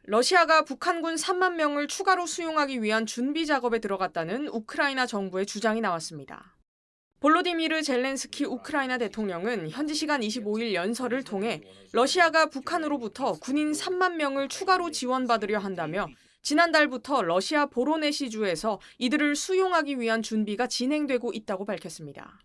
러시아가 북한군 3만 명을 추가로 수용하기 위한 준비 작업에 들어갔다는 우크라이나 정부의 주장이 나왔습니다. 볼로디미르 젤렌스키 우크라이나 대통령은 현지 시간 25일 연설을 통해 러시아가 북한으로부터 군인 3만 명을 추가로 지원받으려 한다며 지난달부터 러시아 보로네시주에서 이들을 수용하기 위한 준비가 진행되고 있다고 밝혔습니다.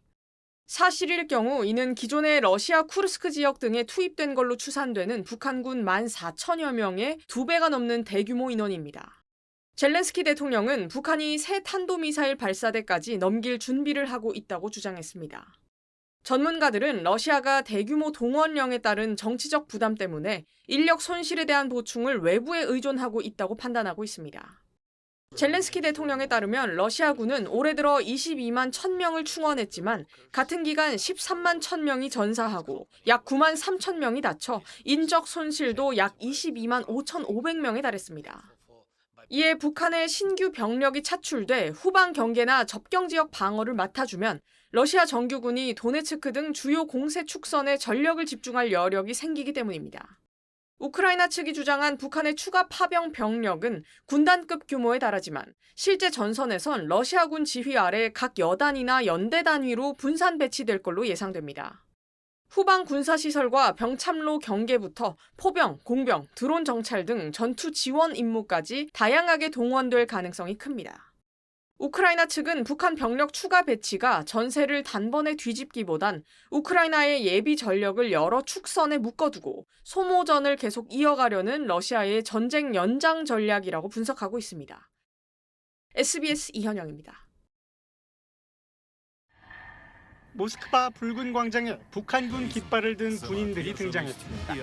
사실일 경우 이는 기존의 러시아 쿠르스크 지역 등에 투입된 걸로 추산되는 북한군 14,000여 명의 2배가 넘는 대규모 인원입니다. 젤렌스키 대통령은 북한이 새 탄도미사일 발사대까지 넘길 준비를 하고 있다고 주장했습니다. 전문가들은 러시아가 대규모 동원령에 따른 정치적 부담 때문에 인력 손실에 대한 보충을 외부에 의존하고 있다고 판단하고 있습니다. 젤렌스키 대통령에 따르면 러시아군은 올해 들어 22만 1,000명을 충원했지만 같은 기간 13만 1,000명이 전사하고 약 9만 3천 명이 다쳐 인적 손실도 약 22만 5,500명에 달했습니다. 이에 북한의 신규 병력이 차출돼 후방 경계나 접경 지역 방어를 맡아주면 러시아 정규군이 도네츠크 등 주요 공세 축선에 전력을 집중할 여력이 생기기 때문입니다. 우크라이나 측이 주장한 북한의 추가 파병 병력은 군단급 규모에 달하지만 실제 전선에선 러시아군 지휘 아래 각 여단이나 연대 단위로 분산 배치될 걸로 예상됩니다. 후방 군사시설과 병참로 경계부터 포병, 공병, 드론 정찰 등 전투 지원 임무까지 다양하게 동원될 가능성이 큽니다. 우크라이나 측은 북한 병력 추가 배치가 전세를 단번에 뒤집기보단 우크라이나의 예비 전력을 여러 축선에 묶어두고 소모전을 계속 이어가려는 러시아의 전쟁 연장 전략이라고 분석하고 있습니다. SBS 이현영입니다. 모스크바 붉은 광장에 북한군 깃발을 든 군인들이 등장했습니다.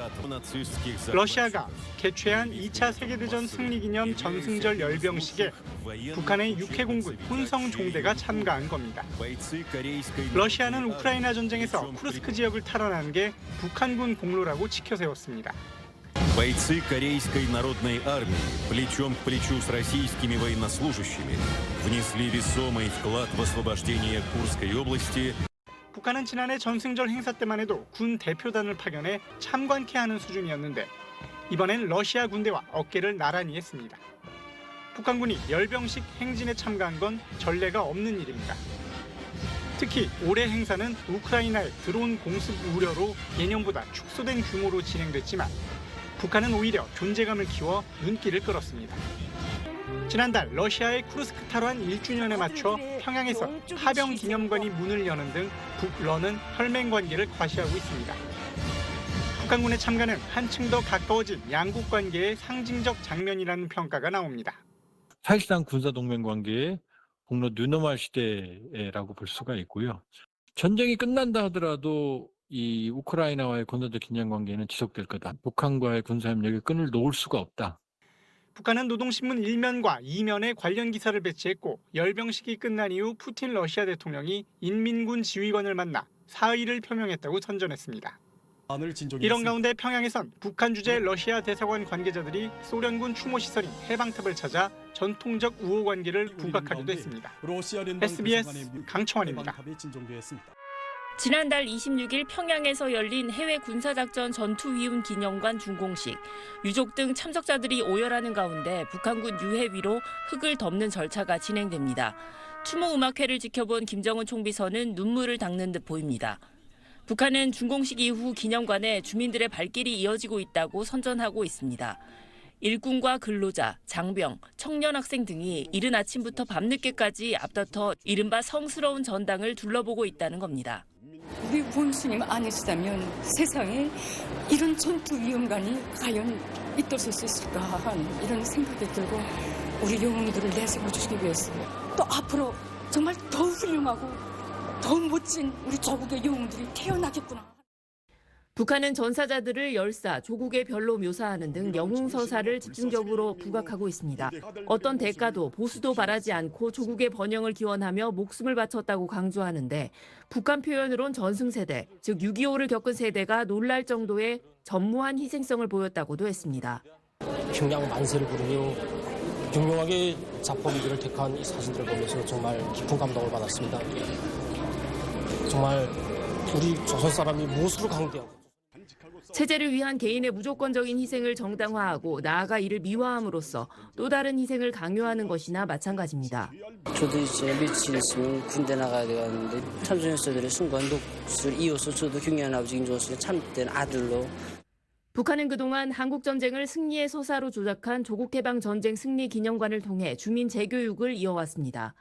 러시아가 개최한 2차 세계대전 승리기념 전승절 열병식에 북한의 육해공군 혼성 종대가 참가한 겁니다. 러시아는 우크라이나 전쟁에서 쿠르스크 지역을 탈환한 게 북한군 공로라고 치켜세웠습니다. Бойцы Корейской народной армии плечом к плечу с российскими военнослужащими внесли весомый вклад в освобождение Курской области. 북한은 지난해 전승절 행사 때만 해도 군 대표단을 파견해 참관케 하는 수준이었는데 이번엔 러시아 군대와 어깨를 나란히 했습니다. 북한군이 열병식 행진에 참가한 건 전례가 없는 일입니다. 특히 올해 행사는 우크라이나의 드론 공습 우려로 예년보다 축소된 규모로 진행됐지만 북한은 오히려 존재감을 키워 눈길을 끌었습니다. 지난달 러시아의 쿠르스크 탈환 1주년에 맞춰 평양에서 하병 기념관이 문을 여는 등 북러는 혈맹 관계를 과시하고 있습니다. 북한군의 참가는 한층 더 가까워진 양국 관계의 상징적 장면이라는 평가가 나옵니다. 사실상 군사동맹 관계의 공로 뉴노멀 시대라고 볼 수가 있고요. 전쟁이 끝난다 하더라도 이 우크라이나와의 군사적 긴장 관계는 지속될 거다. 북한과의 군사협력의 끈을 놓을 수가 없다. 북한은 노동신문 1면과 2면에 관련 기사를 배치했고 열병식이 끝난 이후 푸틴 러시아 대통령이 인민군 지휘관을 만나 사의를 표명했다고 선전했습니다. 이런 가운데 평양에선 북한 주재 러시아 대사관 관계자들이 소련군 추모시설인 해방탑을 찾아 전통적 우호 관계를 부각하기도 했습니다. SBS 강청원입니다. 지난달 26일 평양에서 열린 해외 군사작전 전투위훈 기념관 준공식. 유족 등 참석자들이 오열하는 가운데 북한군 유해 위로 흙을 덮는 절차가 진행됩니다. 추모 음악회를 지켜본 김정은 총비서는 눈물을 닦는 듯 보입니다. 북한은 준공식 이후 기념관에 주민들의 발길이 이어지고 있다고 선전하고 있습니다. 일꾼과 근로자, 장병, 청년 학생 등이 이른 아침부터 밤늦게까지 앞다퉈 이른바 성스러운 전당을 둘러보고 있다는 겁니다. 우리 부모님 아니시다면 세상에 이런 전투 위험관이 과연 있을 수 있을까 하는 이런 생각이 들고 우리 영웅들을 내세워 주시기 위해서 또 앞으로 정말 더 훌륭하고 더 멋진 우리 조국의 영웅들이 태어나겠구나. 북한은 전사자들을 열사, 조국의 별로 묘사하는 등 영웅서사를 집중적으로 부각하고 있습니다. 어떤 대가도 보수도 바라지 않고 조국의 번영을 기원하며 목숨을 바쳤다고 강조하는데 북한 표현으론 전승세대, 즉 6.25를 겪은 세대가 놀랄 정도의 전무한 희생성을 보였다고도 했습니다. 평양 만세를 부르며 유명하게 자포미들을 택한 이 사진들을 보면서 정말 깊은 감동을 받았습니다. 정말 우리 조선 사람이 무엇으로 강대하고 체제를 위한 개인의 무조건적인 희생을 정당화하고 나아가 이를 미화함으로써 또 다른 희생을 강요하는 것이나 마찬가지입니다. 저도 이제 며칠 있으면 군대 나가야 되겠는데 참전했어들의 순간 녹수를 이어서 저도 경련 아버지 김종수의 참된 아들로. 북한은 그동안 한국전쟁을 승리의 서사로 조작한 조국해방전쟁 승리 기념관을 통해 주민 재교육을 이어왔습니다.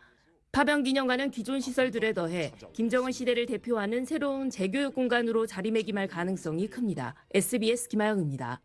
파병 기념관은 기존 시설들에 더해 김정은 시대를 대표하는 새로운 재교육 공간으로 자리매김할 가능성이 큽니다. SBS 김아영입니다.